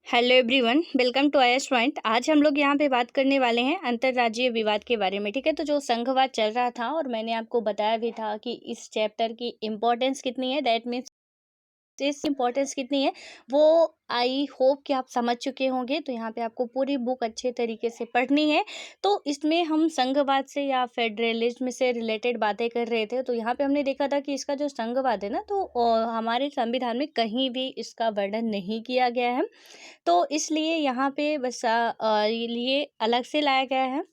Hello everyone, welcome to IAS point. आज हम लोग यहाँ पे बात करने वाले हैं अंतर्राज्यीय विवाद के बारे में। ठीक है, तो जो संघवाद चल रहा था और मैंने आपको बताया भी था कि इस चैप्टर की इम्पोर्टेंस कितनी है, दैट मीन्स इस इम्पोर्टेंस कितनी है, वो आई होप कि आप समझ चुके होंगे। तो यहाँ पे आपको पूरी बुक अच्छे तरीके से पढ़नी है। तो इसमें हम संघवाद से या फेडरलिज्म से रिलेटेड बातें कर रहे थे। तो यहाँ पे हमने देखा था कि इसका जो संघवाद है ना, तो हमारे संविधान में कहीं भी इसका वर्णन नहीं किया गया है। तो इसलिए यहाँ पे बस ये अलग से लाया गया है।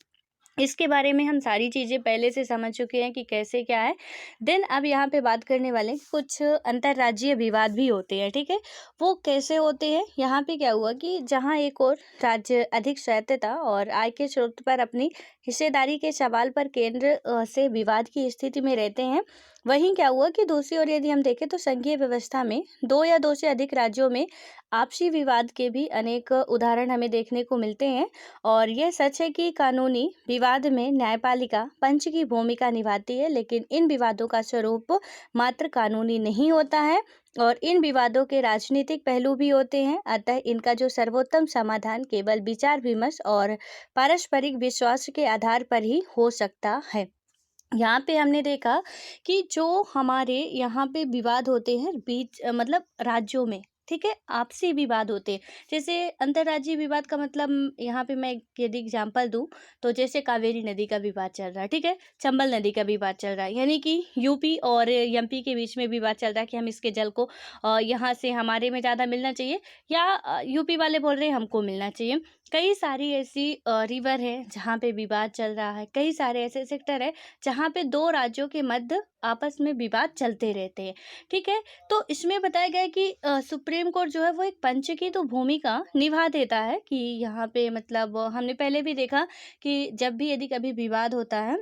इसके बारे में हम सारी चीज़ें पहले से समझ चुके हैं कि कैसे क्या है। देन अब यहाँ पे बात करने वाले हैं कि कुछ अंतर्राज्यीय विवाद भी होते हैं। ठीक है, वो कैसे होते हैं। यहाँ पे क्या हुआ कि जहाँ एक और राज्य अधिक स्वायत्तता और आय के स्रोत पर अपनी हिस्सेदारी के सवाल पर केंद्र से विवाद की स्थिति में रहते हैं, वहीं क्या हुआ कि दूसरी ओर यदि हम देखें तो संघीय व्यवस्था में दो या दो से अधिक राज्यों में आपसी विवाद के भी अनेक उदाहरण हमें देखने को मिलते हैं। और यह सच है कि कानूनी विवाद में न्यायपालिका पंच की भूमिका निभाती है, लेकिन इन विवादों का स्वरूप मात्र कानूनी नहीं होता है और इन विवादों के राजनीतिक पहलू भी होते हैं। अतः इनका जो सर्वोत्तम समाधान केवल विचार विमर्श और पारस्परिक विश्वास के आधार पर ही हो सकता है। यहाँ पे हमने देखा कि जो हमारे यहाँ पे विवाद होते हैं बीच मतलब राज्यों में, ठीक है, आपसी विवाद होते हैं। जैसे अंतर्राज्यीय विवाद का मतलब यहाँ पे मैं यदि एग्जांपल दूं तो जैसे कावेरी नदी का विवाद चल रहा है, ठीक है, चंबल नदी का विवाद चल रहा है, यानी कि यूपी और एमपी के बीच में विवाद चल रहा है कि हम इसके जल को यहाँ से हमारे में ज़्यादा मिलना चाहिए या यूपी वाले बोल रहे हैं हमको मिलना चाहिए। कई सारी ऐसी रिवर है जहाँ पे विवाद चल रहा है, कई सारे ऐसे सेक्टर है जहाँ पे दो राज्यों के मध्य आपस में विवाद चलते रहते हैं। ठीक है, तो इसमें बताया गया है कि सुप्रीम कोर्ट जो है वो एक पंच की तो भूमिका निभा देता है कि यहाँ पे मतलब हमने पहले भी देखा कि जब भी यदि कभी विवाद होता है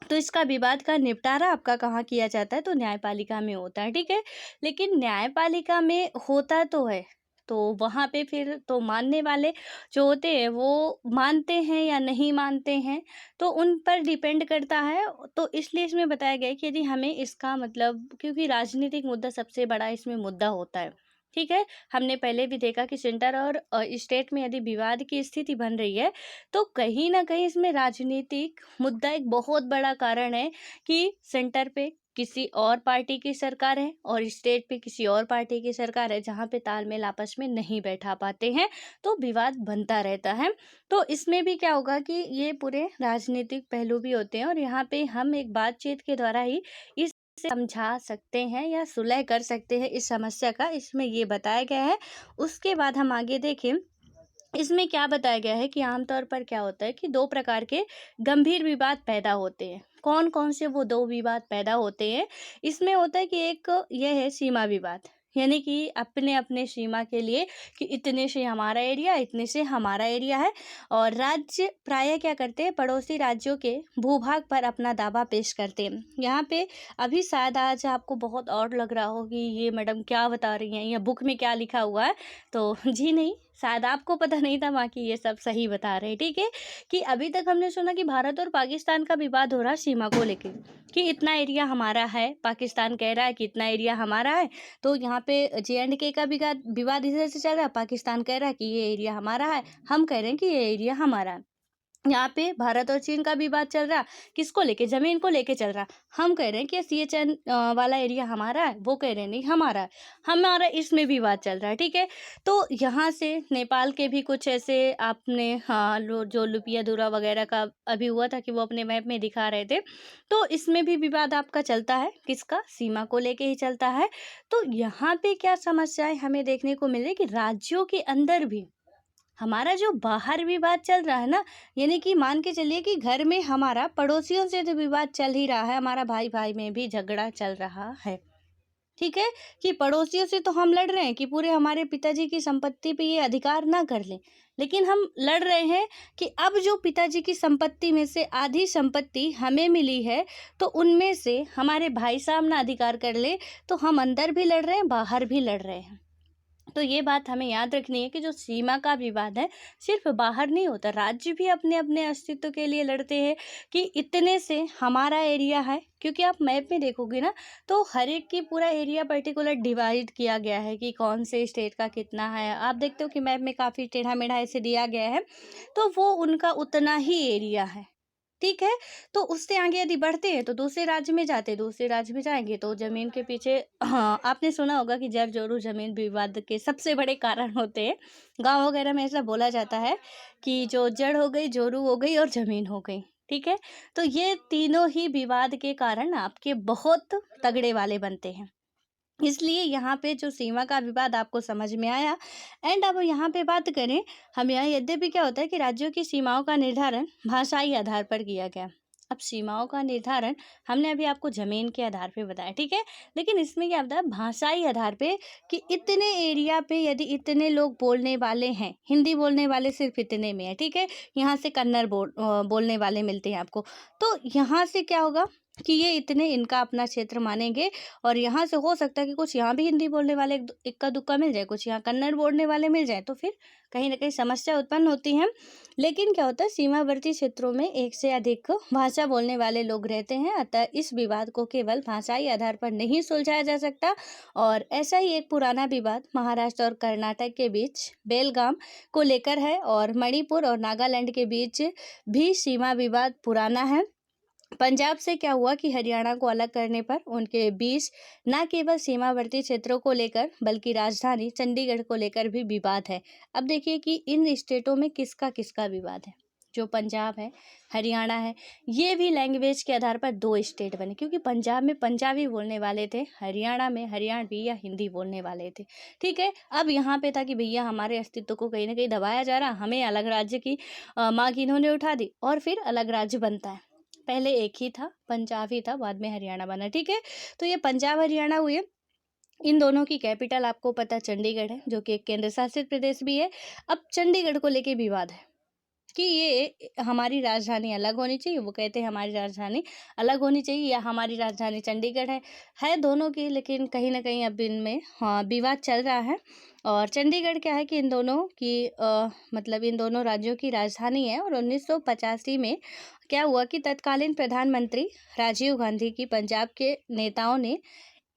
तो इसका विवाद का निपटारा आपका कहाँ किया जाता है, तो न्यायपालिका में होता है। ठीक है, लेकिन न्यायपालिका में होता तो है, तो वहाँ पे फिर तो मानने वाले जो होते हैं वो मानते हैं या नहीं मानते हैं, तो उन पर डिपेंड करता है। तो इसलिए इसमें बताया गया है कि यदि हमें इसका मतलब, क्योंकि राजनीतिक मुद्दा सबसे बड़ा इसमें मुद्दा होता है। ठीक है, हमने पहले भी देखा कि सेंटर और स्टेट में यदि विवाद की स्थिति बन रही है तो कहीं ना कहीं इसमें राजनीतिक मुद्दा एक बहुत बड़ा कारण है कि सेंटर पे किसी और पार्टी की सरकार है और स्टेट पे किसी और पार्टी की सरकार है, जहाँ पे तालमेल आपस में नहीं बैठा पाते हैं, तो विवाद बनता रहता है। तो इसमें भी क्या होगा कि ये पूरे राजनीतिक पहलू भी होते हैं और यहाँ पे हम एक बातचीत के द्वारा ही इस समझा सकते हैं या सुलह कर सकते हैं इस समस्या का, इसमें ये बताया गया है। उसके बाद हम आगे देखें, इसमें क्या बताया गया है कि आमतौर पर क्या होता है कि दो प्रकार के गंभीर विवाद पैदा होते हैं। कौन कौन से वो दो विवाद पैदा होते हैं, इसमें होता है कि एक यह है सीमा विवाद, यानी कि अपने अपने सीमा के लिए कि इतने से हमारा एरिया, इतने से हमारा एरिया है। और राज्य प्रायः क्या करते हैं, पड़ोसी राज्यों के भूभाग पर अपना दावा पेश करते हैं। यहाँ पे अभी शायद आज आपको बहुत और लग रहा हो कि ये मैडम क्या बता रही हैं या बुक में क्या लिखा हुआ है, तो जी नहीं, शायद आपको पता नहीं था, बाकी ये सब सही बता रहे हैं। ठीक है, कि अभी तक हमने सुना कि भारत और पाकिस्तान का विवाद हो रहा है सीमा को लेके कि इतना एरिया हमारा है, पाकिस्तान कह रहा है कि इतना एरिया हमारा है। तो यहाँ पे JNK का विवाद विवाद इधर से चल रहा है, पाकिस्तान कह रहा है कि ये एरिया हमारा है, हम कह रहे हैं कि ये एरिया हमारा है। यहाँ पे भारत और चीन का विवाद चल रहा, किसको लेके, जमीन को लेके चल रहा। हम कह रहे हैं कि CHN वाला एरिया हमारा है, वो कह रहे हैं नहीं हमारा है, हमारा इसमें विवाद चल रहा है। ठीक है, तो यहाँ से नेपाल के भी कुछ ऐसे आपने हाँ जो लुपियादुरा वगैरह का अभी हुआ था कि वो अपने मैप में दिखा रहे थे, तो इसमें भी विवाद आपका चलता है, किसका, सीमा को लेके ही चलता है। तो यहाँ पे क्या समस्याएं हमें देखने को मिल रही कि राज्यों के अंदर भी हमारा जो बाहर विवाद चल रहा है ना, यानी कि मान के चलिए कि घर में हमारा पड़ोसियों से तो विवाद चल ही रहा है, हमारा भाई भाई में भी झगड़ा चल रहा है। ठीक है, कि पड़ोसियों से तो हम लड़ रहे हैं कि पूरे हमारे पिताजी की संपत्ति पे ये अधिकार ना कर लें, लेकिन हम लड़ रहे हैं कि अब जो पिताजी की संपत्ति में से आधी संपत्ति हमें मिली है, तो उनमें से हमारे भाई साहब ना अधिकार कर ले, तो हम अंदर भी लड़ रहे हैं, बाहर भी लड़ रहे हैं। तो ये बात हमें याद रखनी है कि जो सीमा का विवाद है सिर्फ बाहर नहीं होता, राज्य भी अपने अपने अस्तित्व के लिए लड़ते हैं कि इतने से हमारा एरिया है। क्योंकि आप मैप में देखोगे ना, तो हर एक की पूरा एरिया पर्टिकुलर डिवाइड किया गया है कि कौन से स्टेट का कितना है। आप देखते हो कि मैप में काफ़ी टेढ़ा मेढ़ा ऐसे दिया गया है, तो वो उनका उतना ही एरिया है, ठीक है। तो उससे आगे यदि बढ़ते हैं तो दूसरे राज्य में जाते हैं, दूसरे राज्य में जाएंगे तो जमीन के पीछे, हाँ आपने सुना होगा कि जर जोरू जमीन विवाद के सबसे बड़े कारण होते हैं। गांव वगैरह में ऐसा बोला जाता है कि जो जड़ हो गई, जोरू हो गई और जमीन हो गई, ठीक है। तो ये तीनों ही विवाद के कारण आपके बहुत तगड़े वाले बनते हैं। इसलिए यहाँ पे जो सीमा का विवाद आपको समझ में आया। एंड अब यहाँ पे बात करें, हम यहाँ यद्यपि क्या होता है कि राज्यों की सीमाओं का निर्धारण भाषाई आधार पर किया गया। अब सीमाओं का निर्धारण हमने अभी आपको जमीन के आधार पे बताया, ठीक है। लेकिन इसमें क्या होता है भाषाई आधार पे, कि इतने एरिया पे यदि इतने लोग बोलने वाले हैं, हिंदी बोलने वाले सिर्फ इतने में है, ठीक है। यहाँ से कन्नड़ बोलने वाले मिलते हैं आपको, तो यहाँ से क्या होगा कि ये इतने इनका अपना क्षेत्र मानेंगे। और यहाँ से हो सकता है कि कुछ यहाँ भी हिंदी बोलने वाले इक्का दुक्का मिल जाए, कुछ यहाँ कन्नड़ बोलने वाले मिल जाए, तो फिर कहीं ना कहीं समस्या उत्पन्न होती है। लेकिन क्या होता है, सीमावर्ती क्षेत्रों में एक से अधिक भाषा बोलने वाले लोग रहते हैं, अतः इस विवाद को केवल भाषाई आधार पर नहीं सुलझाया जा सकता। और ऐसा ही एक पुराना विवाद महाराष्ट्र और कर्नाटक के बीच बेलगाम को लेकर है, और मणिपुर और नागालैंड के बीच भी सीमा विवाद पुराना है। पंजाब से क्या हुआ कि हरियाणा को अलग करने पर उनके बीच न केवल सीमावर्ती क्षेत्रों को लेकर बल्कि राजधानी चंडीगढ़ को लेकर भी विवाद है। अब देखिए कि इन स्टेटों में किसका किसका विवाद है। जो पंजाब है, हरियाणा है, ये भी लैंग्वेज के आधार पर दो स्टेट बने, क्योंकि पंजाब में पंजाबी बोलने वाले थे, हरियाणा में हरियाणवी या हिंदी बोलने वाले थे, ठीक है। अब यहाँ पे था कि भैया हमारे अस्तित्व को कहीं ना कहीं दबाया जा रहा, हमें अलग राज्य की मांग इन्होंने उठा दी और फिर अलग राज्य बनता है। पहले एक ही था, पंजाब ही था, बाद में हरियाणा बना, ठीक है। तो ये पंजाब हरियाणा हुए। इन दोनों की कैपिटल आपको पता चंडीगढ़ है, जो कि एक केंद्र शासित प्रदेश भी है। अब चंडीगढ़ को लेके विवाद है कि ये हमारी राजधानी अलग होनी चाहिए, वो कहते हैं हमारी राजधानी अलग होनी चाहिए, या हमारी राजधानी चंडीगढ़ है दोनों की। लेकिन कहीं ना कहीं अब इनमें हाँ विवाद चल रहा है। और चंडीगढ़ क्या है कि इन दोनों की मतलब इन दोनों राज्यों की राजधानी है। और 1985 में क्या हुआ कि तत्कालीन प्रधानमंत्री राजीव गांधी की पंजाब के नेताओं ने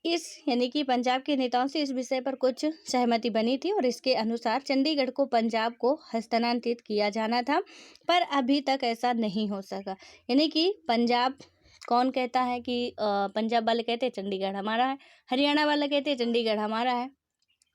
यानी कि पंजाब के नेताओं से इस विषय पर कुछ सहमति बनी थी, और इसके अनुसार चंडीगढ़ को पंजाब को हस्तांतरित किया जाना था, पर अभी तक ऐसा नहीं हो सका। यानी कि पंजाब कौन कहता है कि पंजाब वाले कहते हैं चंडीगढ़ हमारा है, हरियाणा वाला कहते हैं चंडीगढ़ हमारा है,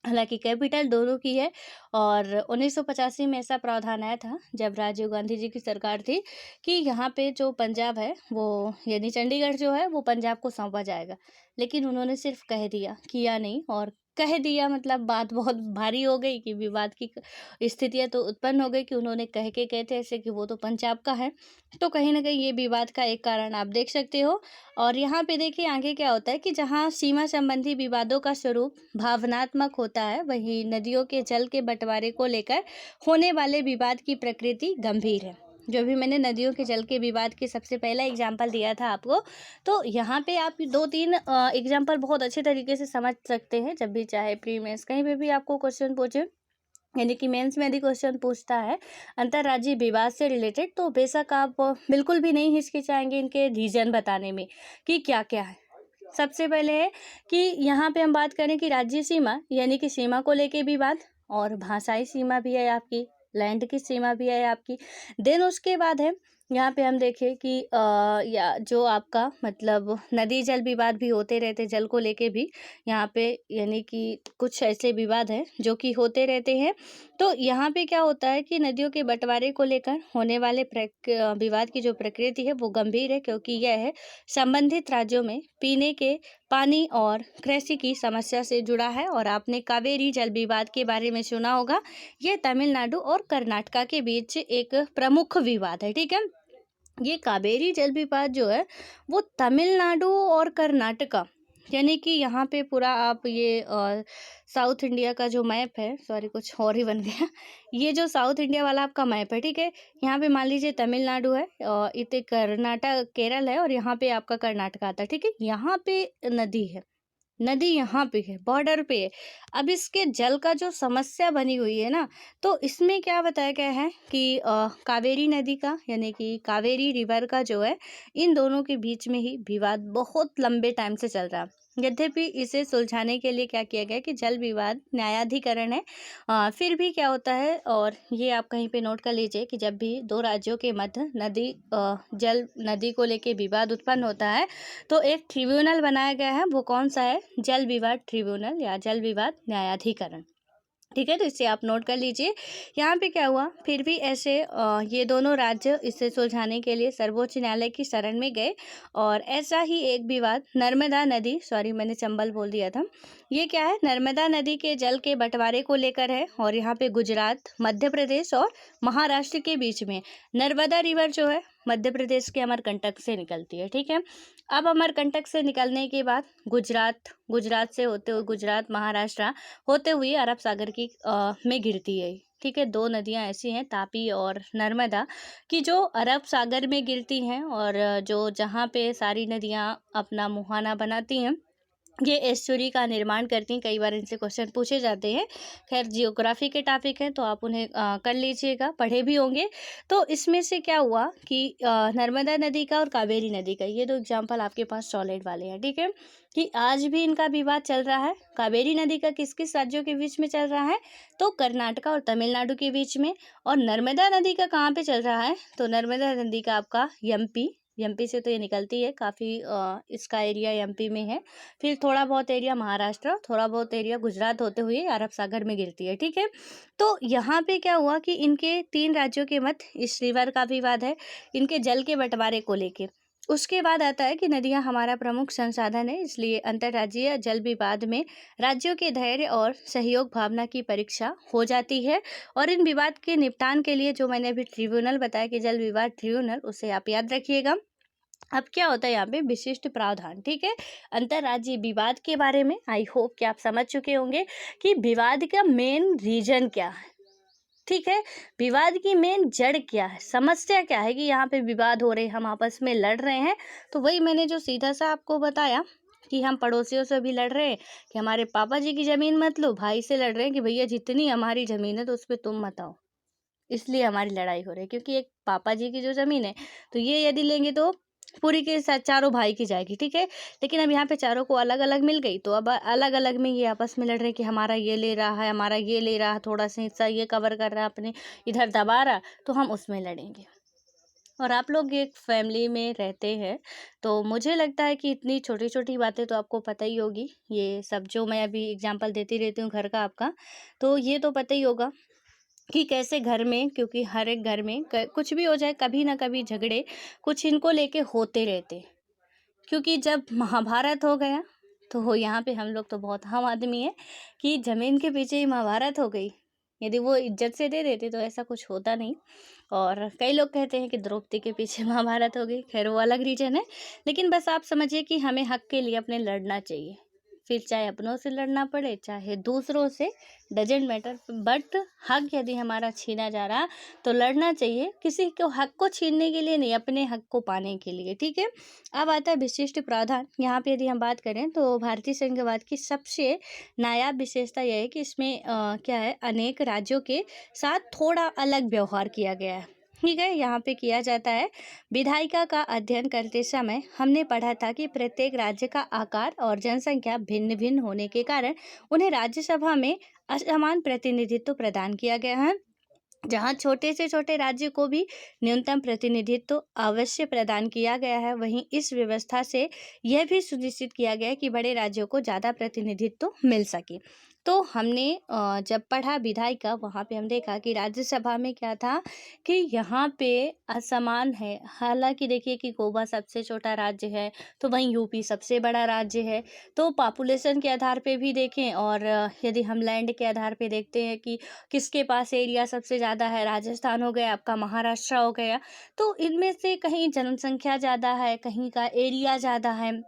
हालांकि कैपिटल दोनों की है। और 1985 में ऐसा प्रावधान आया था जब राजीव गांधी जी की सरकार थी कि यहाँ पे जो पंजाब है वो यानी चंडीगढ़ जो है वो पंजाब को सौंपा जाएगा। लेकिन उन्होंने सिर्फ कह दिया, किया नहीं। और कह दिया मतलब बात बहुत भारी हो गई कि विवाद की स्थितियाँ तो उत्पन्न हो गई कि उन्होंने कह के कहते ऐसे कि वो तो पंजाब का है। तो कहीं ना कहीं ये विवाद का एक कारण आप देख सकते हो। और यहाँ पे देखिए आगे क्या होता है कि जहाँ सीमा संबंधी विवादों का स्वरूप भावनात्मक होता है, वहीं नदियों के जल के बंटवारे को लेकर होने वाले विवाद की प्रकृति गंभीर है। जो भी मैंने नदियों के जल के विवाद की सबसे पहला एग्जाम्पल दिया था आपको, तो यहाँ पे आप 2-3 एग्जाम्पल बहुत अच्छे तरीके से समझ सकते हैं। जब भी चाहे प्री मेंस कहीं पे भी आपको क्वेश्चन पूछे, यानी कि मेंस में यदि क्वेश्चन पूछता है अंतर्राज्यीय विवाद से रिलेटेड, तो बेशक आप बिल्कुल भी नहीं हिचकिचाएंगे इनके रीजन बताने में कि क्या क्या है। सबसे पहले है कि यहाँ पे हम बात करें कि राज्य सीमा यानी कि सीमा को लेके विवाद, और भाषाई सीमा भी है आपकी, लैंड की सीमा भी है आपकी। देन उसके बाद है यहाँ पे हम देखें कि या जो आपका मतलब नदी जल विवाद भी होते रहते, जल को लेके भी यहाँ पे यानी कि कुछ ऐसे विवाद हैं जो कि होते रहते हैं। तो यहाँ पे क्या होता है कि नदियों के बंटवारे को लेकर होने वाले विवाद की जो प्रकृति है वो गंभीर है, क्योंकि यह है संबंधित राज्यों में पीने के पानी और कृषि की समस्या से जुड़ा है। और आपने कावेरी जल विवाद के बारे में सुना होगा, ये तमिलनाडु और कर्नाटक के बीच एक प्रमुख विवाद है, ठीक है। ये कावेरी जल विवाद जो है वो तमिलनाडु और कर्नाटका, यानी कि यहाँ पे पूरा आप ये साउथ इंडिया का जो मैप है, सॉरी कुछ और ही बन गया, ये जो साउथ इंडिया वाला आपका मैप है, ठीक है। यहाँ पे मान लीजिए तमिलनाडु है, इतने कर्नाटक केरल है, और यहाँ पे आपका कर्नाटक आता है, ठीक है। यहाँ पे नदी है, नदी यहाँ पे है, बॉर्डर पे है। अब इसके जल का जो समस्या बनी हुई है ना, तो इसमें क्या बताया गया है कि कावेरी नदी का यानी कि कावेरी रिवर का जो है, इन दोनों के बीच में ही विवाद बहुत लंबे टाइम से चल रहा है। यद्यपि इसे सुलझाने के लिए क्या किया गया कि जल विवाद न्यायाधिकरण है। फिर भी क्या होता है, और ये आप कहीं पे नोट कर लीजिए कि जब भी दो राज्यों के मध्य जल नदी को लेके विवाद उत्पन्न होता है, तो एक ट्रिब्यूनल बनाया गया है। वो कौन सा है? जल विवाद ट्रिब्यूनल या जल विवाद न्यायाधिकरण। ठीक है, तो इसे आप नोट कर लीजिए। यहाँ पे क्या हुआ, फिर भी ऐसे ये दोनों राज्य इसे सुलझाने के लिए सर्वोच्च न्यायालय की शरण में गए। और ऐसा ही एक विवाद नर्मदा नदी, सॉरी मैंने चंबल बोल दिया था, ये क्या है, नर्मदा नदी के जल के बंटवारे को लेकर है। और यहाँ पे गुजरात, मध्य प्रदेश और महाराष्ट्र के बीच में नर्मदा रिवर जो है मध्य प्रदेश के अमरकंटक से निकलती है। ठीक है, अब अमरकंटक से निकलने के बाद गुजरात से होते हुए गुजरात, महाराष्ट्र होते हुए अरब सागर की में गिरती है। ठीक है, दो नदियां ऐसी हैं, तापी और नर्मदा, कि जो अरब सागर में गिरती हैं, और जो जहाँ पे सारी नदियां अपना मुहाना बनाती हैं, ये एस्चुरी का निर्माण करती हैं। कई बार इनसे क्वेश्चन पूछे जाते हैं। खैर, जियोग्राफी के टॉपिक हैं तो आप उन्हें कर लीजिएगा, पढ़े भी होंगे। तो इसमें से क्या हुआ कि नर्मदा नदी का और कावेरी नदी का, ये दो एग्जाम्पल आपके पास सॉलिड वाले हैं। ठीक है, कि आज भी इनका विवाद चल रहा है। कावेरी नदी का किस किस राज्यों के बीच में चल रहा है? तो कर्नाटका और तमिलनाडु के बीच में। और नर्मदा नदी का कहाँ पे चल रहा है? तो नर्मदा नदी का आपका एमपी से तो ये निकलती है, काफ़ी इसका एरिया एमपी में है। फिर थोड़ा बहुत एरिया महाराष्ट्र, थोड़ा बहुत एरिया गुजरात होते हुए अरब सागर में गिरती है। ठीक है, तो यहाँ पे क्या हुआ कि इनके तीन राज्यों के मध्य इस रिवर का विवाद है, इनके जल के बंटवारे को लेके। उसके बाद आता है कि नदियाँ हमारा प्रमुख संसाधन है, इसलिए अंतर्राज्यीय जल विवाद में राज्यों के धैर्य और सहयोग भावना की परीक्षा हो जाती है। और इन विवाद के निपटान के लिए जो मैंने अभी ट्रिब्यूनल बताया कि जल विवाद ट्रिब्यूनल, उसे आप याद रखिएगा। अब क्या होता है यहाँ पे विशिष्ट प्रावधान। ठीक है, अंतर्राज्यीय विवाद के बारे में आई होप कि आप समझ चुके होंगे कि विवाद का मेन रीजन क्या है। ठीक है, विवाद की मेन जड़ क्या है, समस्या क्या है, कि यहाँ पे विवाद हो रहे हैं, हम आपस में लड़ रहे हैं। तो वही मैंने जो सीधा सा आपको बताया कि हम पड़ोसियों से भी लड़ रहे हैं कि हमारे पापा जी की ज़मीन मत लो, भाई से लड़ रहे हैं कि भैया जितनी हमारी ज़मीन है तो उस पर तुम मत आओ, इसलिए हमारी लड़ाई हो रही है। क्योंकि एक पापा जी की जो ज़मीन है, तो ये यदि लेंगे तो पूरी के साथ चारों भाई की जाएगी। ठीक है, लेकिन अब यहाँ पे चारों को अलग अलग मिल गई, तो अब अलग अलग में ये आपस में लड़ रहे हैं कि हमारा ये ले रहा है, हमारा ये ले रहा है, थोड़ा सा हिस्सा ये कवर कर रहा है, अपने इधर दबा रहा, तो हम उसमें लड़ेंगे। और आप लोग एक फैमिली में रहते हैं, तो मुझे लगता है कि इतनी छोटी छोटी बातें तो आपको पता ही होगी। ये सब जो मैं अभी एग्जांपल देती रहती हूँ घर का आपका, तो ये तो पता ही होगा कि कैसे घर में, क्योंकि हर एक घर में कुछ भी हो जाए, कभी ना कभी झगड़े कुछ इनको लेके होते रहते। क्योंकि जब महाभारत हो गया, तो हो यहाँ पे हम लोग तो बहुत हम आदमी है कि जमीन के पीछे ही महाभारत हो गई। यदि वो इज्जत से दे देते तो ऐसा कुछ होता नहीं। और कई लोग कहते हैं कि द्रौपदी के पीछे महाभारत हो गई, खैर वो अलग रीजन है। लेकिन बस आप समझिए कि हमें हक के लिए अपने लड़ना चाहिए, फिर चाहे अपनों से लड़ना पड़े चाहे दूसरों से, डजेंट मैटर। बट हक यदि हमारा छीना जा रहा तो लड़ना चाहिए, किसी को हक को छीनने के लिए नहीं, अपने हक को पाने के लिए। ठीक है, अब आता है विशिष्ट प्रावधान। यहाँ पे यदि हम बात करें तो भारतीय संघवाद की सबसे नायाब विशेषता यह है कि इसमें क्या है, अनेक राज्यों के साथ थोड़ा अलग व्यवहार किया गया है। ठीक है, यहाँ पे किया जाता है, विधायिका का अध्ययन करते समय हमने पढ़ा था कि प्रत्येक राज्य का आकार और जनसंख्या भिन्न भिन्न होने के कारण उन्हें राज्यसभा में असमान प्रतिनिधित्व प्रदान किया गया है। जहाँ छोटे से छोटे राज्य को भी न्यूनतम प्रतिनिधित्व अवश्य प्रदान किया गया है, वहीं इस व्यवस्था से यह भी सुनिश्चित किया गया है कि बड़े राज्यों को ज़्यादा प्रतिनिधित्व मिल सके। तो हमने जब पढ़ा विधायिका, वहाँ पे हम देखा कि राज्यसभा में क्या था कि यहाँ पे असमान है। हालांकि देखिए कि गोवा सबसे छोटा राज्य है, तो वहीं यूपी सबसे बड़ा राज्य है। तो पॉपुलेशन के आधार पे भी देखें, और यदि हम लैंड के आधार पे देखते हैं कि किसके पास एरिया सबसे ज़्यादा है, राजस्थान हो गया, आपका महाराष्ट्र हो गया, तो इनमें से कहीं जनसंख्या ज़्यादा है, कहीं का एरिया ज़्यादा है,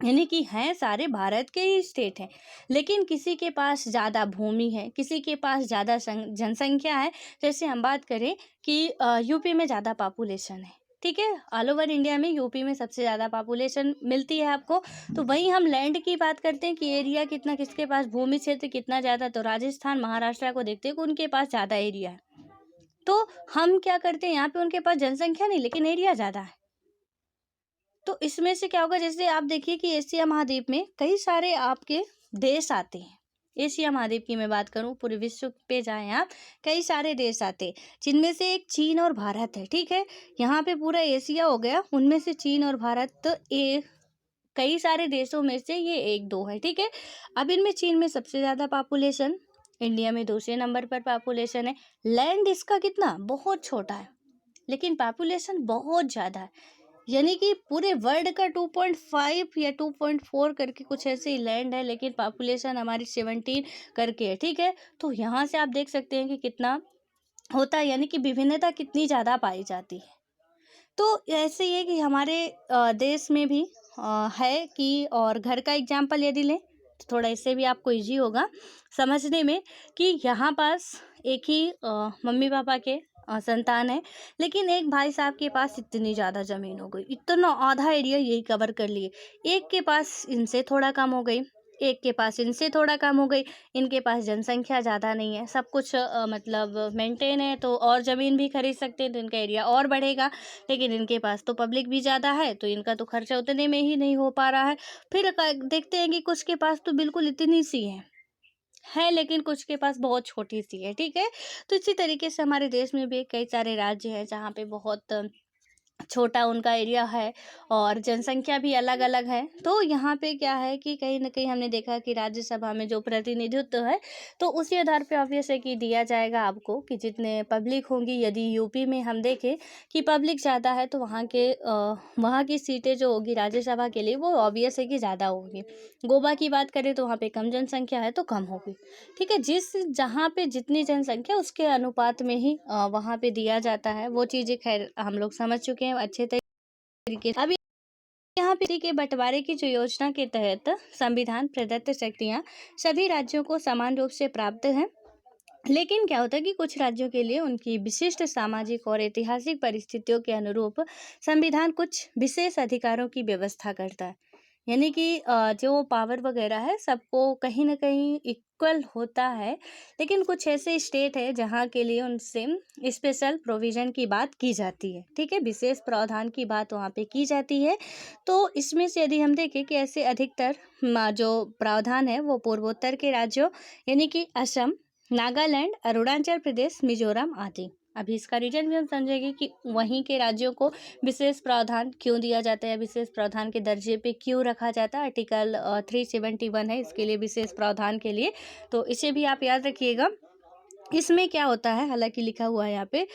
यानी कि हैं सारे भारत के ही स्टेट हैं, लेकिन किसी के पास ज़्यादा भूमि है, किसी के पास ज़्यादा जनसंख्या है। जैसे हम बात करें कि यूपी में ज़्यादा पॉपुलेशन है, ठीक है। ऑल ओवर इंडिया में यूपी में सबसे ज़्यादा पॉपुलेशन मिलती है आपको। तो वहीं हम लैंड की बात करते हैं कि एरिया कितना, किसके पास भूमि क्षेत्र कितना ज़्यादा, तो राजस्थान महाराष्ट्र को देखते हैं कि उनके पास ज़्यादा एरिया है। तो हम क्या करते हैं, यहाँ पे उनके पास जनसंख्या नहीं लेकिन एरिया ज़्यादा है। तो इसमें से क्या होगा, जैसे आप देखिए कि एशिया महाद्वीप में कई सारे आपके देश आते हैं। एशिया महाद्वीप की मैं बात करूं, पूरे विश्व पे जाएं आप, कई सारे देश आते हैं, जिनमें से एक चीन और भारत है। ठीक है, यहाँ पे पूरा एशिया हो गया, उनमें से चीन और भारत एक, कई सारे देशों में से ये एक दो है। ठीक है, अब इनमें चीन में सबसे ज़्यादा पॉपुलेशन, इंडिया में दूसरे नंबर पर पॉपुलेशन है। लैंड इसका कितना, बहुत छोटा है, लेकिन पॉपुलेशन बहुत ज़्यादा है। यानी कि पूरे वर्ल्ड का 2.5 या 2.4 करके कुछ ऐसे ही लैंड है, लेकिन पॉपुलेशन हमारी 17 करके है। ठीक है, तो यहाँ से आप देख सकते हैं कि कितना होता है, यानी कि विभिन्नता कितनी ज़्यादा पाई जाती है। तो ऐसे ही है कि हमारे देश में भी है कि, और घर का एग्जाम्पल यदि लें तो थोड़ा इससे भी आपको इजी होगा समझने में, कि यहाँ पास एक ही मम्मी पापा के संतान है, लेकिन एक भाई साहब के पास इतनी ज़्यादा ज़मीन हो गई, इतना आधा एरिया यही कवर कर लिए। एक के पास इनसे थोड़ा कम हो गई, एक के पास इनसे थोड़ा कम हो गई, इनके पास जनसंख्या ज़्यादा नहीं है, सब कुछ मतलब मेंटेन है, तो और ज़मीन भी खरीद सकते हैं, तो इनका एरिया और बढ़ेगा। लेकिन इनके पास तो पब्लिक भी ज़्यादा है, तो इनका तो खर्चा उतने में ही नहीं हो पा रहा है। फिर देखते हैं कि कुछ के पास तो बिल्कुल इतनी सी है, लेकिन कुछ के पास बहुत छोटी सी है। ठीक है, तो इसी तरीके से हमारे देश में भी कई सारे राज्य हैं जहाँ पे बहुत छोटा उनका एरिया है और जनसंख्या भी अलग अलग है। तो यहाँ पे क्या है कि कहीं ना कहीं हमने देखा कि राज्यसभा में जो प्रतिनिधित्व है, तो उसी आधार पे ऑब्वियस है कि दिया जाएगा आपको, कि जितने पब्लिक होंगी, यदि यूपी में हम देखें कि पब्लिक ज़्यादा है, तो वहाँ की सीटें जो होगी राज्यसभा के लिए, वो ऑब्वियस है कि ज़्यादा होगी। गोवा की बात करें तो वहाँ पे कम जनसंख्या है, तो कम होगी। ठीक है, जहाँ पे जितनी जनसंख्या उसके अनुपात में ही वहाँ पे दिया जाता है। वो चीज़ें खैर हम लोग समझ चुके हैं अच्छे तरीके से। अभी यहाँ पे के बंटवारे की जो योजना के तहत संविधान प्रदत्त शक्तियाँ सभी राज्यों को समान रूप से प्राप्त हैं, लेकिन क्या होता है कि कुछ राज्यों के लिए उनकी विशिष्ट सामाजिक और ऐतिहासिक परिस्थितियों के अनुरूप संविधान कुछ विशेष अधिकारों की व्यवस्था करता है। यानी कि जो पावर वगैरह है सबको कहीं ना कहीं इक्वल होता है, लेकिन कुछ ऐसे स्टेट है जहाँ के लिए उनसे स्पेशल प्रोविज़न की बात की जाती है। ठीक है, विशेष प्रावधान की बात वहाँ पे की जाती है। तो इसमें से यदि हम देखें कि ऐसे अधिकतर जो प्रावधान है वो पूर्वोत्तर के राज्यों, यानी कि असम, नागालैंड, अरुणाचल प्रदेश, मिजोरम आदि। अभी इसका रीजन भी हम समझेंगे कि वहीं के राज्यों को विशेष प्रावधान क्यों दिया जाता है, विशेष प्रावधान के दर्जे पे क्यों रखा जाता है। आर्टिकल 371 है इसके लिए, विशेष प्रावधान के लिए, तो इसे भी आप याद रखिएगा। इसमें क्या होता है, हालांकि लिखा हुआ है यहाँ पे,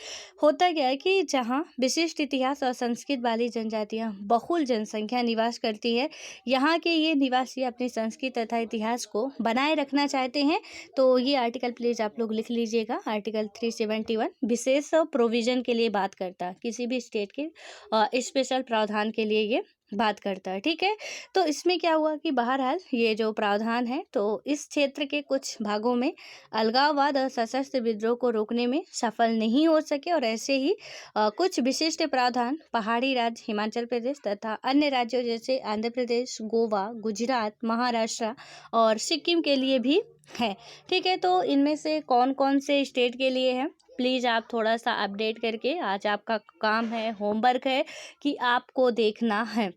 होता क्या है कि जहाँ विशिष्ट इतिहास और संस्कृति वाली जनजातियाँ बहुल जनसंख्या निवास करती है, यहाँ के ये निवासी अपनी संस्कृति तथा इतिहास को बनाए रखना चाहते हैं। तो ये आर्टिकल प्लीज़ आप लोग लिख लीजिएगा, आर्टिकल 371 विशेष प्रोविज़न के लिए बात करता है, किसी भी स्टेट के स्पेशल प्रावधान के लिए ये बात करता है। ठीक है, तो इसमें क्या हुआ कि बहरहाल ये जो प्रावधान है, तो इस क्षेत्र के कुछ भागों में अलगाववाद और सशस्त्र विद्रोह को रोकने में सफल नहीं हो सके, और ऐसे ही कुछ विशिष्ट प्रावधान पहाड़ी राज्य हिमाचल प्रदेश तथा अन्य राज्यों जैसे आंध्र प्रदेश, गोवा, गुजरात, महाराष्ट्र और सिक्किम के लिए भी है। ठीक है, तो इनमें से कौन कौन से स्टेट के लिए है, प्लीज़ आप थोड़ा सा अपडेट करके, आज आपका काम है, होमवर्क है कि आपको देखना है,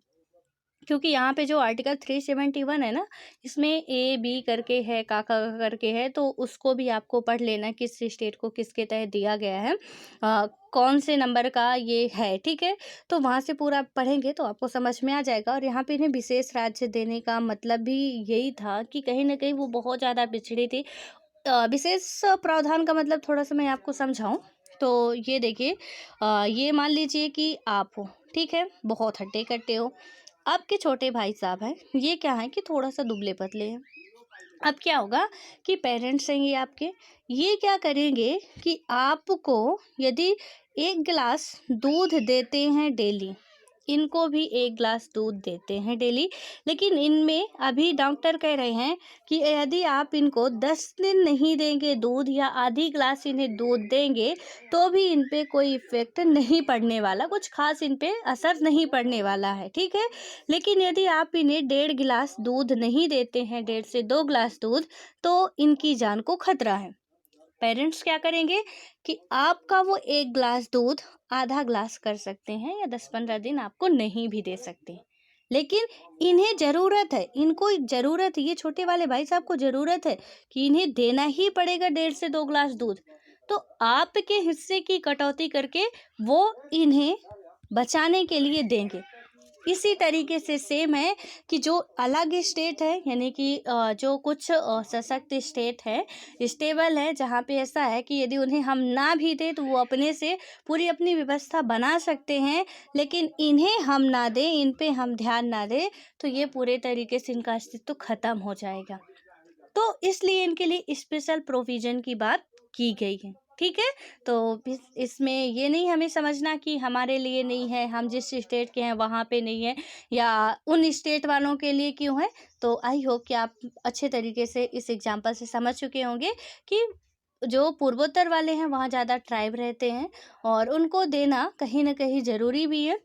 क्योंकि यहाँ पे जो आर्टिकल 371 है ना, इसमें ए बी करके है, का करके है, तो उसको भी आपको पढ़ लेना, किस स्टेट को किसके तहत दिया गया है, कौन से नंबर का ये है। ठीक है, तो वहाँ से पूरा पढ़ेंगे तो आपको समझ में आ जाएगा। और यहाँ पे इन्हें विशेष राज्य देने का मतलब भी यही था कि कहीं ना कहीं वो बहुत ज़्यादा पिछड़ी थी। विशेष प्रावधान का मतलब थोड़ा सा मैं आपको समझाऊं, तो ये देखिए, ये मान लीजिए कि आप हो, ठीक है, बहुत हट्टे कट्टे हो, आपके छोटे भाई साहब हैं, ये क्या है कि थोड़ा सा दुबले पतले हैं। अब क्या होगा कि पेरेंट्स हैं ये आपके, ये क्या करेंगे कि आपको यदि 1 गिलास दूध देते हैं डेली, इनको भी 1 ग्लास दूध देते हैं डेली। लेकिन इनमें अभी डॉक्टर कह रहे हैं कि यदि आप इनको 10 दिन नहीं देंगे दूध या आधी ग्लास इन्हें दूध देंगे, तो भी इन पे कोई इफ़ेक्ट नहीं पड़ने वाला, कुछ ख़ास इन पे असर नहीं पड़ने वाला है, ठीक है। लेकिन यदि आप इन्हें 1.5 गिलास दूध नहीं देते हैं, 1.5 से 2 ग्लास दूध, तो इनकी जान को खतरा है। पेरेंट्स क्या करेंगे कि आपका वो 1 ग्लास दूध आधा ग्लास कर सकते हैं या 10-15 दिन आपको नहीं भी दे सकते। लेकिन इन्हें ज़रूरत है, इनको ज़रूरत है, ये छोटे वाले भाई साहब को ज़रूरत है कि इन्हें देना ही पड़ेगा 1.5 से 2 ग्लास दूध। तो आपके हिस्से की कटौती करके वो इन्हें बचाने के लिए देंगे। इसी तरीके से सेम है कि जो अलग स्टेट है, यानी कि जो कुछ सशक्त स्टेट है, स्टेबल है, जहाँ पे ऐसा है कि यदि उन्हें हम ना भी दें तो वो अपने से पूरी अपनी व्यवस्था बना सकते हैं, लेकिन इन्हें हम ना दें, इन पे हम ध्यान ना दें, तो ये पूरे तरीके से इनका अस्तित्व खत्म हो जाएगा। तो इसलिए इनके लिए स्पेशल प्रोविज़न की बात की गई है, ठीक है? तो इसमें ये नहीं हमें समझना कि हमारे लिए नहीं है, हम जिस स्टेट के हैं वहाँ पे नहीं है, या उन स्टेट वालों के लिए क्यों है। तो आई होप कि आप अच्छे तरीके से इस एग्ज़ाम्पल से समझ चुके होंगे कि जो पूर्वोत्तर वाले हैं वहाँ ज़्यादा ट्राइब रहते हैं और उनको देना कहीं न कहीं ज़रूरी भी है।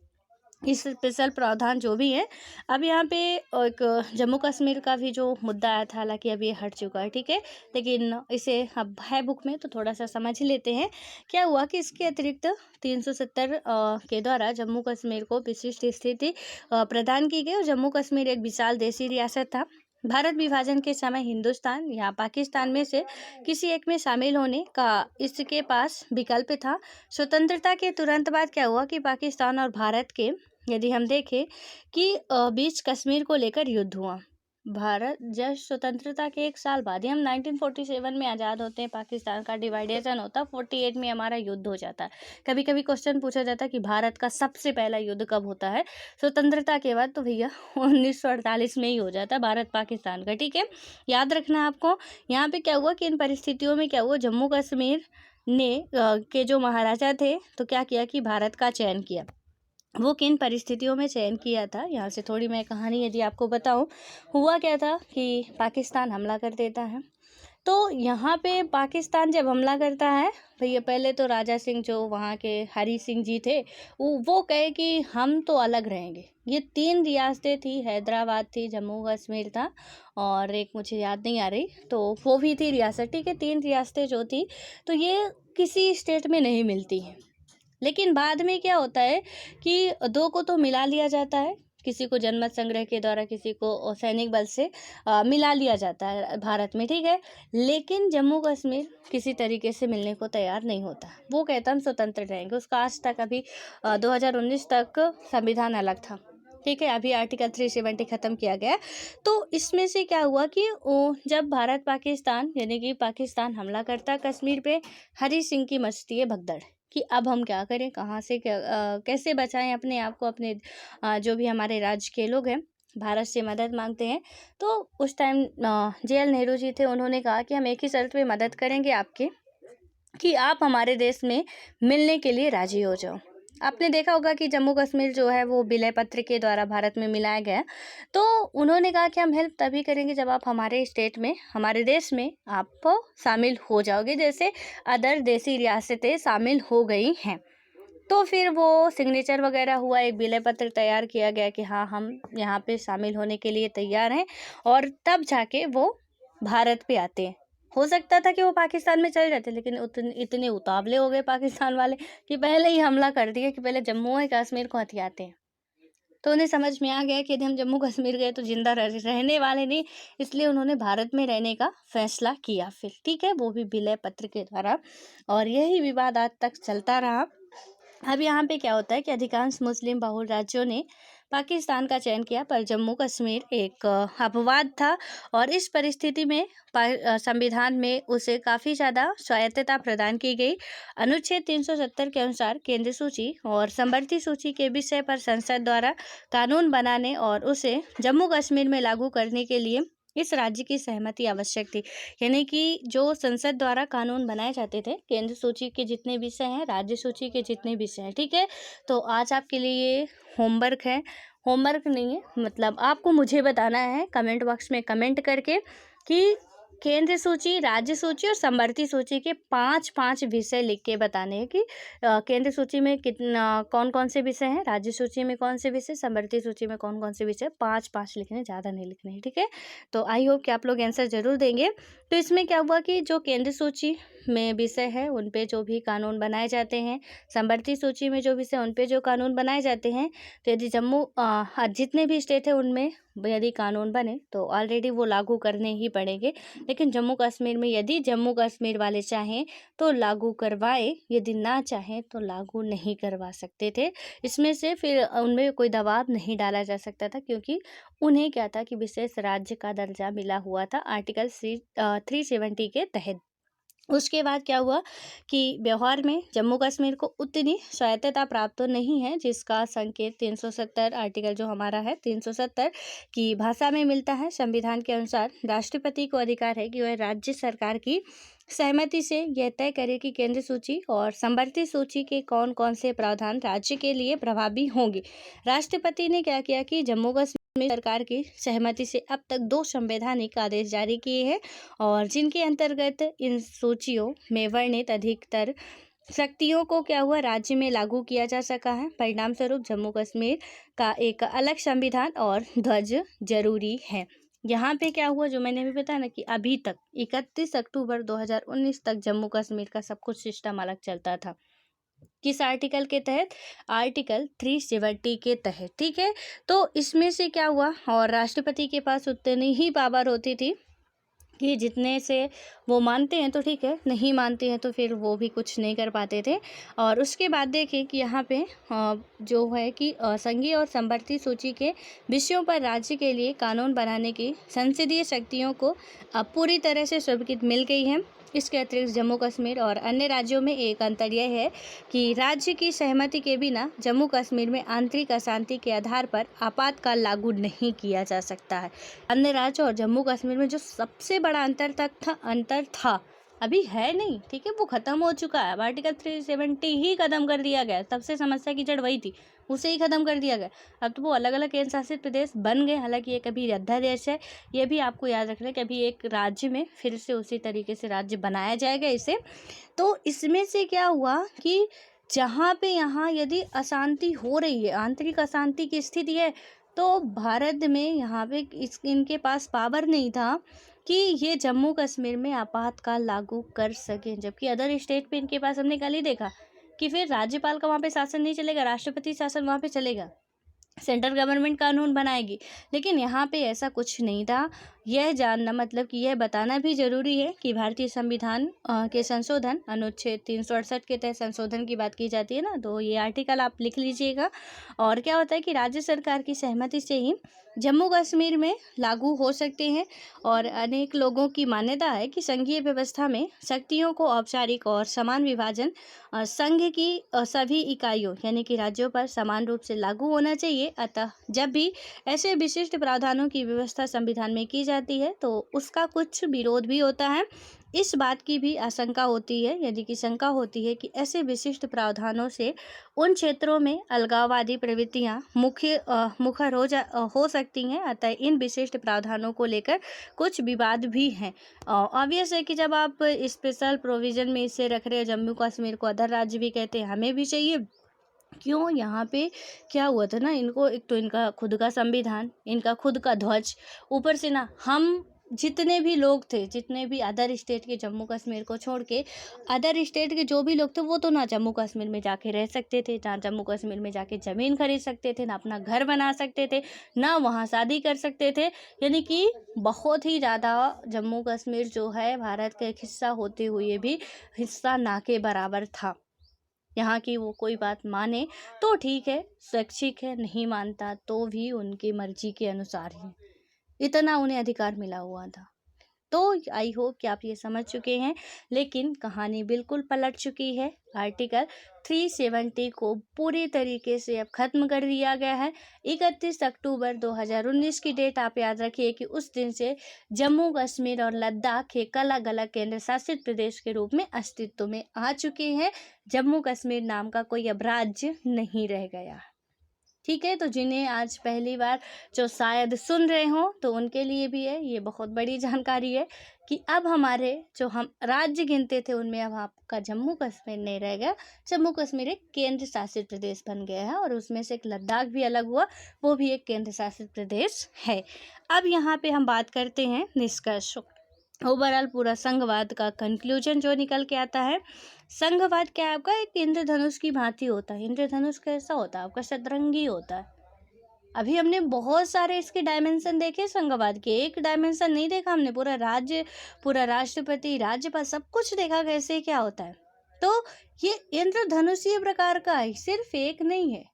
इस स्पेशल प्रावधान जो भी है। अब यहाँ पे एक जम्मू कश्मीर का भी जो मुद्दा आया था, हालांकि अब ये हट चुका है, ठीक है। लेकिन इसे अब है बुक में तो थोड़ा सा समझ ही लेते हैं। क्या हुआ कि इसके अतिरिक्त 370 के द्वारा जम्मू कश्मीर को विशिष्ट स्थिति प्रदान की गई, और जम्मू कश्मीर एक विशाल देशी रियासत था। भारत विभाजन के समय हिंदुस्तान या पाकिस्तान में से किसी एक में शामिल होने का इसके पास विकल्प था। स्वतंत्रता के तुरंत बाद क्या हुआ कि पाकिस्तान और भारत के, यदि हम देखें कि बीच कश्मीर को लेकर युद्ध हुआ। भारत जस्ट स्वतंत्रता के 1 साल बाद ही, हम 1947 में आज़ाद होते हैं, पाकिस्तान का डिवाइडेशन होता है, 48 में हमारा युद्ध हो जाता है। कभी कभी क्वेश्चन पूछा जाता है कि भारत का सबसे पहला युद्ध कब होता है स्वतंत्रता के बाद, तो भैया 1948 में ही हो जाता है भारत पाकिस्तान का, ठीक है। याद रखना आपको। यहाँ पे क्या हुआ कि इन परिस्थितियों में क्या हुआ, जम्मू कश्मीर ने के जो महाराजा थे, तो क्या किया कि भारत का चयन किया। वो किन परिस्थितियों में चयन किया था, यहाँ से थोड़ी मैं कहानी यदि आपको बताऊं। हुआ क्या था कि पाकिस्तान हमला कर देता है। तो यहाँ पे पाकिस्तान जब हमला करता है, भैया पहले तो राजा सिंह जो वहाँ के हरी सिंह जी थे, वो कहे कि हम तो अलग रहेंगे। ये 3 रियासतें थी, हैदराबाद थी, जम्मू कश्मीर था, और एक मुझे याद नहीं आ रही, तो वो भी थी रियासत, ठीक है। 3 रियासतें जो थी, तो ये किसी स्टेट में नहीं मिलती हैं। लेकिन बाद में क्या होता है कि 2 को तो मिला लिया जाता है, किसी को जनमत संग्रह के द्वारा, किसी को सैनिक बल से मिला लिया जाता है भारत में, ठीक है। लेकिन जम्मू कश्मीर किसी तरीके से मिलने को तैयार नहीं होता। वो कहता हम स्वतंत्र रहेंगे। उसका आज तक अभी 2019 तक संविधान अलग था, ठीक है। अभी आर्टिकल 370 ख़त्म किया गया। तो इसमें से क्या हुआ कि जब भारत पाकिस्तान, यानी कि पाकिस्तान हमला करता कश्मीर पे, हरी सिंह की मचती है भगदड़ कि अब हम क्या करें, कहाँ से क्या कैसे बचाएं अपने आप को, अपने जो भी हमारे राज्य के लोग हैं भारत से मदद मांगते हैं। तो उस टाइम JL नेहरू जी थे, उन्होंने कहा कि हम एक ही शर्त पे मदद करेंगे आपके, कि आप हमारे देश में मिलने के लिए राजी हो जाओ। आपने देखा होगा कि जम्मू कश्मीर जो है वो विलय पत्र के द्वारा भारत में मिलाया गया। तो उन्होंने कहा कि हम हेल्प तभी करेंगे जब आप हमारे स्टेट में, हमारे देश में आप शामिल हो जाओगे, जैसे अदर देसी रियासतें शामिल हो गई हैं। तो फिर वो सिग्नेचर वगैरह हुआ, एक विलय पत्र तैयार किया गया कि हाँ हम यहाँ पे शामिल होने के लिए तैयार हैं, और तब जाके वो भारत पे आते हैं। हो सकता था कि वो पाकिस्तान में चले जाते, लेकिन इतने उतावले हो गए पाकिस्तान वाले कि पहले ही हमला कर दिया कि पहले जम्मू और कश्मीर को हथियाते हैं। तो उन्हें समझ में आ गया कि यदि हम जम्मू कश्मीर गए तो जिंदा रहने वाले नहीं, इसलिए उन्होंने भारत में रहने का फैसला किया फिर, ठीक है, वो भी विलय पत्र के द्वारा। और यही विवाद आज तक चलता रहा। अब यहाँ पे क्या होता है कि अधिकांश मुस्लिम बहुल राज्यों ने पाकिस्तान का चयन किया, पर जम्मू कश्मीर एक अपवाद था, और इस परिस्थिति में संविधान में उसे काफ़ी ज़्यादा स्वायत्तता प्रदान की गई। अनुच्छेद 370 के अनुसार केंद्रीय सूची और समवर्ती सूची के विषय पर संसद द्वारा कानून बनाने और उसे जम्मू कश्मीर में लागू करने के लिए इस राज्य की सहमति आवश्यक थी। यानी कि जो संसद द्वारा कानून बनाए जाते थे, केंद्र सूची के जितने विषय हैं, राज्य सूची के जितने विषय हैं, ठीक है। तो आज आपके लिए ये होमवर्क है, होमवर्क नहीं है, मतलब आपको मुझे बताना है कमेंट बॉक्स में कमेंट करके कि केंद्र सूची, राज्य सूची और समवर्ती सूची के 5-5 विषय लिख के बताने हैं कि केंद्र सूची में कितना कौन कौन से विषय हैं, राज्य सूची में कौन से विषय, समवर्ती सूची में कौन कौन से विषय, 5-5 लिखने, ज़्यादा नहीं लिखने हैं, ठीक है। तो आई होप कि आप लोग आंसर ज़रूर देंगे। तो इसमें क्या हुआ कि जो केंद्र सूची में विषय है उन पे जो भी कानून बनाए जाते हैं, समवर्ती सूची में जो विषय उन पे जो कानून बनाए जाते हैं, तो यदि जितने भी स्टेट है उनमें यदि कानून बने तो ऑलरेडी वो लागू करने ही पड़ेंगे। लेकिन जम्मू कश्मीर में यदि जम्मू कश्मीर वाले चाहें तो लागू करवाए, यदि ना चाहें तो लागू नहीं करवा सकते थे। इसमें से फिर उनमें कोई दबाव नहीं डाला जा सकता था, क्योंकि उन्हें क्या था कि विशेष राज्य का दर्जा मिला हुआ था आर्टिकल 370 के तहत। उसके बाद क्या हुआ कि व्यवहार में जम्मू कश्मीर को उतनी स्वायत्तता प्राप्त तो नहीं है, जिसका संकेत 370 आर्टिकल जो हमारा है 370 की भाषा में मिलता है। संविधान के अनुसार राष्ट्रपति को अधिकार है कि वह राज्य सरकार की सहमति से यह तय करे कि केंद्र सूची और समवर्ती सूची के कौन कौन से प्रावधान राज्य के लिए प्रभावी होंगे। राष्ट्रपति ने क्या किया कि जम्मू कश्मीर में सरकार की सहमति से अब तक 2 संवैधानिक आदेश जारी किए हैं, और जिनके अंतर्गत इन सूचियों में वर्णित अधिकतर शक्तियों को क्या हुआ राज्य में लागू किया जा सका है। परिणाम स्वरूप जम्मू कश्मीर का एक अलग संविधान और ध्वज जरूरी है। यहाँ पे क्या हुआ, जो मैंने भी बताया ना कि अभी तक 31 अक्टूबर 2019 तक जम्मू कश्मीर का सब कुछ सिस्टम अलग चलता था। किस आर्टिकल के तहत? आर्टिकल 370 के तहत, ठीक है। तो इसमें से क्या हुआ, और राष्ट्रपति के पास उतनी ही पावर होती थी कि जितने से वो मानते हैं तो ठीक है, नहीं मानते हैं तो फिर वो भी कुछ नहीं कर पाते थे। और उसके बाद देखें कि यहाँ पे जो है कि संघीय और समवर्ती सूची के विषयों पर राज्य के लिए कानून बनाने की संसदीय शक्तियों को अब पूरी तरह से स्वीकृति मिल गई है। इसके अतिरिक्त जम्मू कश्मीर और अन्य राज्यों में एक अंतर यह है कि राज्य की सहमति के बिना जम्मू कश्मीर में आंतरिक अशांति के आधार पर आपातकाल लागू नहीं किया जा सकता है। अन्य राज्यों और जम्मू कश्मीर में जो सबसे बड़ा अंतर था अभी है नहीं, ठीक है, वो खत्म हो चुका है। अब आर्टिकल 370 ही खत्म कर दिया गया, तब से समस्या की जड़ वही थी, उसे ही खत्म कर दिया गया। अब तो वो अलग अलग केंद्र शासित प्रदेश बन गए। हालांकि ये कभी अध्यादेश है, ये भी आपको याद रखना है कि अभी एक राज्य में फिर से उसी तरीके से राज्य बनाया जाएगा इसे। तो इसमें से क्या हुआ कि जहाँ पे यहाँ यदि अशांति हो रही है, आंतरिक अशांति की स्थिति है, तो भारत में यहाँ पे इनके पास पावर नहीं था कि ये जम्मू कश्मीर में आपातकाल लागू कर सकें। जबकि अदर स्टेट पे इनके पास, हमने कल ही देखा कि फिर राज्यपाल का वहाँ पे शासन नहीं चलेगा, राष्ट्रपति शासन वहाँ पे चलेगा, सेंट्रल गवर्नमेंट कानून बनाएगी। लेकिन यहाँ पे ऐसा कुछ नहीं था। यह जानना, मतलब कि यह बताना भी जरूरी है कि भारतीय संविधान के संशोधन अनुच्छेद 368 के तहत संशोधन की बात की जाती है ना, तो ये आर्टिकल आप लिख लीजिएगा। और क्या होता है कि राज्य सरकार की सहमति से ही जम्मू कश्मीर में लागू हो सकते हैं। और अनेक लोगों की मान्यता है कि संघीय व्यवस्था में शक्तियों को औपचारिक और समान विभाजन संघ की सभी इकाइयों यानी कि राज्यों पर समान रूप से लागू होना चाहिए। अतः जब भी ऐसे विशिष्ट प्रावधानों की व्यवस्था संविधान में की जाती है तो उसका कुछ विरोध भी होता है। इस बात की भी आशंका होती है, यानी कि शंका होती है कि ऐसे विशिष्ट प्रावधानों से उन क्षेत्रों में अलगाववादी प्रवृत्तियां मुखर हो सकती हैं। अतः इन विशिष्ट प्रावधानों को लेकर कुछ विवाद भी हैं। ऑब्वियस है कि जब आप स्पेशल प्रोविजन में इसे रख रहे हो, जम्मू कश्मीर को अदर राज्य भी कहते हैं, हमें भी चाहिए। क्यों? यहाँ पे क्या हुआ था ना, इनको एक तो इनका खुद का संविधान, इनका खुद का ध्वज, ऊपर से ना हम जितने भी लोग थे, जितने भी अदर स्टेट के, जम्मू कश्मीर को छोड़ के अदर स्टेट के जो भी लोग थे, वो तो ना जम्मू कश्मीर में जाके रह सकते थे, ना जम्मू कश्मीर में जाके ज़मीन खरीद सकते थे, ना अपना घर बना सकते थे, ना वहाँ शादी कर सकते थे। यानी कि बहुत ही ज़्यादा जम्मू कश्मीर जो है भारत का एक हिस्सा होते हुए भी हिस्सा ना के बराबर था। यहाँ की वो कोई बात माने तो ठीक है, स्वैच्छिक है, नहीं मानता तो भी उनकी मर्जी के अनुसार ही, इतना उन्हें अधिकार मिला हुआ था। तो आई होप कि आप ये समझ चुके हैं, लेकिन कहानी बिल्कुल पलट चुकी है। आर्टिकल 370 को पूरी तरीके से अब खत्म कर दिया गया है। 31 अक्टूबर 2019 की डेट आप याद रखिए कि उस दिन से जम्मू कश्मीर और लद्दाख एक अलग अलग केंद्र शासित प्रदेश के रूप में अस्तित्व में आ चुके हैं। जम्मू कश्मीर नाम का कोई अब राज्य नहीं रह गया। ठीक है, तो जिन्हें आज पहली बार जो शायद सुन रहे हों तो उनके लिए भी है ये बहुत बड़ी जानकारी है कि अब हमारे जो हम राज्य गिनते थे उनमें अब आपका जम्मू कश्मीर नहीं रह गया। जम्मू कश्मीर एक केंद्र शासित प्रदेश बन गया है और उसमें से एक लद्दाख भी अलग हुआ, वो भी एक केंद्र शासित प्रदेश है। अब यहाँ पे हम बात करते हैं निष्कर्ष। ओवरऑल पूरा संघवाद का कंक्लूजन जो निकल के आता है, संघवाद क्या है आपका, एक इंद्रधनुष की भांति होता है। इंद्रधनुष कैसा होता है आपका, सतरंगी होता है। अभी हमने बहुत सारे इसके डायमेंशन देखे संघवाद के, एक डायमेंशन नहीं देखा हमने। पूरा राज्य, पूरा राष्ट्रपति, राज्यपाल, सब कुछ देखा कैसे क्या होता है। तो ये इंद्रधनुषीय प्रकार का है, सिर्फ एक नहीं है,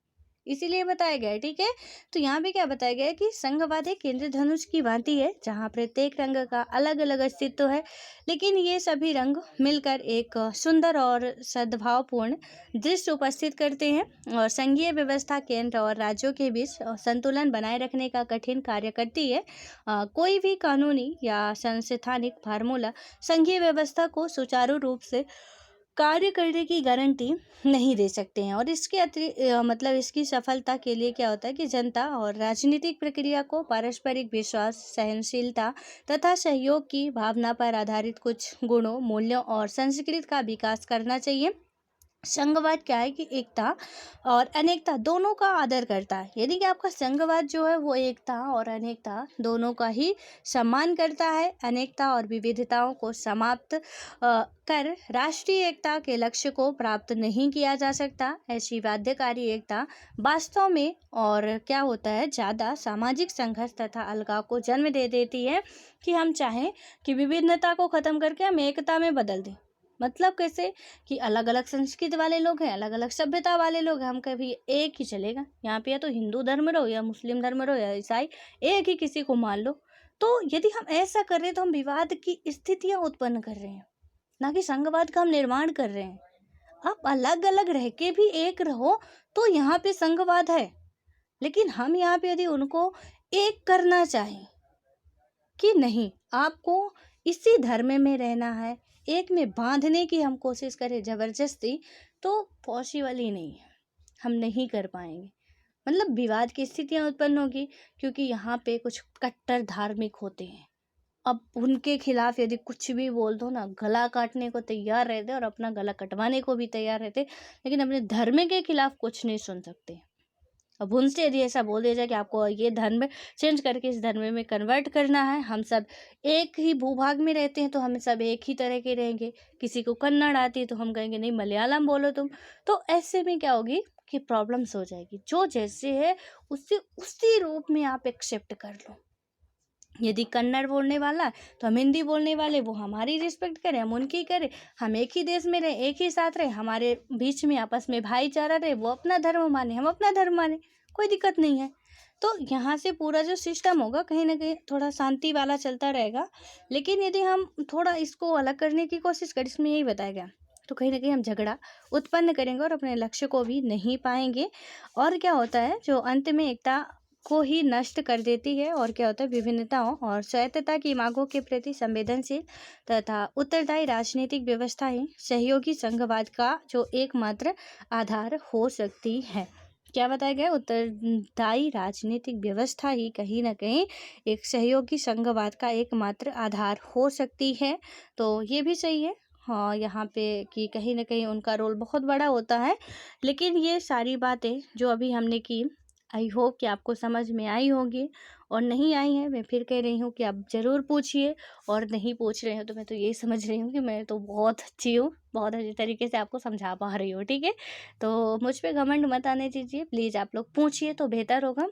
इसीलिए बताया गया है। ठीक है, तो यहाँ पे क्या बताया गया है कि संघवाद एक इंद्रधनुष की भांति है जहाँ प्रत्येक रंग का अलग अलग अस्तित्व है, लेकिन ये सभी रंग मिलकर एक सुंदर और सद्भावपूर्ण दृश्य उपस्थित करते हैं और संघीय व्यवस्था केंद्र और राज्यों के बीच संतुलन बनाए रखने का कठिन कार्य करती है। कोई भी कानूनी या संवैधानिक फार्मूला संघीय व्यवस्था को सुचारू रूप से कार्य करने की गारंटी नहीं दे सकते हैं और इसके मतलब इसकी सफलता के लिए क्या होता है कि जनता और राजनीतिक प्रक्रिया को पारस्परिक विश्वास, सहनशीलता तथा सहयोग की भावना पर आधारित कुछ गुणों, मूल्यों और संस्कृति का विकास करना चाहिए। संघवाद क्या है कि एकता और अनेकता दोनों का आदर करता है, यानी कि आपका संघवाद जो है वो एकता और अनेकता दोनों का ही सम्मान करता है। अनेकता और विविधताओं को समाप्त कर राष्ट्रीय एकता के लक्ष्य को प्राप्त नहीं किया जा सकता। ऐसी बाध्यकारी एकता वास्तव में और क्या होता है, ज़्यादा सामाजिक संघर्ष तथा अलगाव को जन्म दे देती है कि हम चाहें कि विभिन्नता को ख़त्म करके हम एकता में बदल दें। मतलब कैसे कि अलग अलग संस्कृति वाले लोग हैं, अलग अलग सभ्यता वाले लोग हैं, हम कभी एक ही चलेगा। यहाँ पे या तो हिंदू धर्म रहो या मुस्लिम धर्म रहो या ईसाई, एक ही किसी को मान लो। तो यदि हम ऐसा कर रहे हैं तो हम विवाद की स्थितियां उत्पन्न कर रहे हैं, ना कि संघवाद का हम निर्माण कर रहे हैं। आप अलग अलग रह के भी एक रहो तो यहाँ पे संघवाद है, लेकिन हम यहाँ पे यदि उनको एक करना चाहें कि नहीं आपको इसी धर्म में रहना है, एक में बांधने की हम कोशिश करें जबरदस्ती, तो पॉसिबल ही नहीं है, हम नहीं कर पाएंगे। मतलब विवाद की स्थितियां उत्पन्न होगी क्योंकि यहाँ पे कुछ कट्टर धार्मिक होते हैं। अब उनके खिलाफ यदि कुछ भी बोल दो ना, गला काटने को तैयार रहते और अपना गला कटवाने को भी तैयार रहते, लेकिन अपने धर्म के खिलाफ कुछ नहीं सुन सकते। अब उनसे यदि ऐसा बोल दिया जाए कि आपको ये धर्म चेंज करके इस धर्म में कन्वर्ट करना है, हम सब एक ही भूभाग में रहते हैं तो हम सब एक ही तरह के रहेंगे। किसी को कन्नड़ आती है तो हम कहेंगे नहीं मलयालम बोलो तुम। तो ऐसे में क्या होगी कि प्रॉब्लम्स हो जाएगी। जो जैसे है उससे उसी रूप में आप एक्सेप्ट कर लो। यदि कन्नड़ बोलने वाला तो हम हिंदी बोलने वाले, वो हमारी रिस्पेक्ट करें, हम उनकी करें। हम एक ही देश में रहें, एक ही साथ रहें, हमारे बीच में आपस में भाईचारा रहे, वो अपना धर्म माने, हम अपना धर्म माने, कोई दिक्कत नहीं है। तो यहाँ से पूरा जो सिस्टम होगा कहीं ना कहीं थोड़ा शांति वाला चलता रहेगा। लेकिन यदि हम थोड़ा इसको अलग करने की कोशिश करें, इसमें यही बताया गया, तो कहीं ना कहीं हम झगड़ा उत्पन्न करेंगे और अपने लक्ष्य को भी नहीं पाएंगे। और क्या होता है जो अंत में एकता को ही नष्ट कर देती है। और क्या होता है विभिन्नताओं और स्वायत्तता की मांगों के प्रति संवेदनशील तथा उत्तरदायी राजनीतिक व्यवस्था ही सहयोगी संघवाद का जो एकमात्र आधार हो सकती है। क्या बताया गया, उत्तरदायी राजनीतिक व्यवस्था ही कहीं ना कहीं एक सहयोगी संघवाद का एकमात्र आधार हो सकती है। तो ये भी सही है हाँ, यहाँ पे कि कहीं ना कहीं उनका रोल बहुत बड़ा होता है। लेकिन ये सारी बातें जो अभी हमने की, आई होप कि आपको समझ में आई होगी, और नहीं आई है मैं फिर कह रही हूँ कि आप ज़रूर पूछिए। और नहीं पूछ रहे हो तो मैं तो यही समझ रही हूँ कि मैं तो बहुत अच्छी हूँ, बहुत अच्छी तरीके से आपको समझा पा रही हूँ। ठीक है, तो मुझ पे घमंड मत आने दीजिए प्लीज़, आप लोग पूछिए तो बेहतर होगा।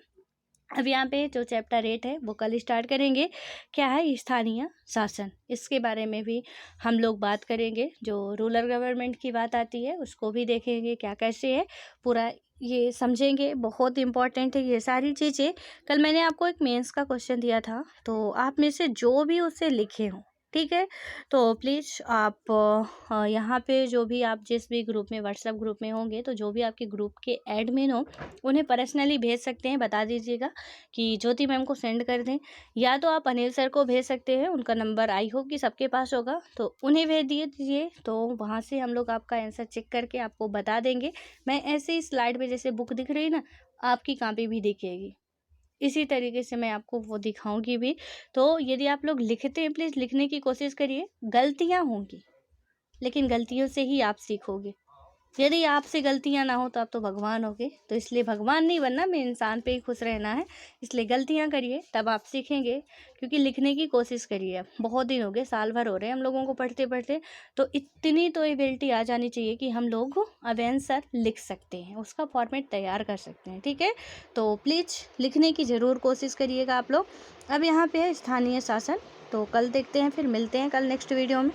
अब यहाँ पे जो चैप्टर 8 है वो कल स्टार्ट करेंगे। क्या है स्थानीय शासन, इसके बारे में भी हम लोग बात करेंगे। जो रूरल गवर्नमेंट की बात आती है उसको भी देखेंगे क्या कैसे है, पूरा ये समझेंगे। बहुत इंपॉर्टेंट है ये सारी चीज़ें। कल मैंने आपको एक मेंस का क्वेश्चन दिया था, तो आप में से जो भी उसे लिखे हों ठीक है। तो प्लीज़ आप यहाँ पे जो भी आप जिस भी ग्रुप में व्हाट्सएप ग्रुप में होंगे, तो जो भी आपके ग्रुप के एडमिन हो उन्हें पर्सनली भेज सकते हैं, बता दीजिएगा कि ज्योति मैम को सेंड कर दें, या तो आप अनिल सर को भेज सकते हैं, उनका नंबर आई होप कि सबके पास होगा, तो उन्हें भेज दिए दीजिए। तो वहाँ से हम लोग आपका आंसर चेक करके आपको बता देंगे। मैं ऐसे ही स्लाइड में जैसे बुक दिख रही है ना, आपकी कॉपी भी दिखेगी, इसी तरीके से मैं आपको वो दिखाऊंगी भी। तो यदि आप लोग लिखते हैं, प्लीज़ लिखने की कोशिश करिए। गलतियाँ होंगी, लेकिन गलतियों से ही आप सीखोगे। यदि आपसे गलतियाँ ना हो तो आप तो भगवान होगे, तो इसलिए भगवान नहीं बनना, मैं इंसान पे ही खुश रहना है। इसलिए गलतियाँ करिए, तब आप सीखेंगे। क्योंकि लिखने की कोशिश करिए। अब बहुत दिन हो गए, साल भर हो रहे हैं हम लोगों को पढ़ते पढ़ते, तो इतनी तो एबिलिटी आ जानी चाहिए कि हम लोग अब आंसर लिख सकते हैं, उसका फॉर्मेट तैयार कर सकते हैं। ठीक है, तो प्लीज़ लिखने की ज़रूर कोशिश करिएगा आप लोग। अब यहाँ पे है स्थानीय शासन, तो कल देखते हैं, फिर मिलते हैं कल नेक्स्ट वीडियो में।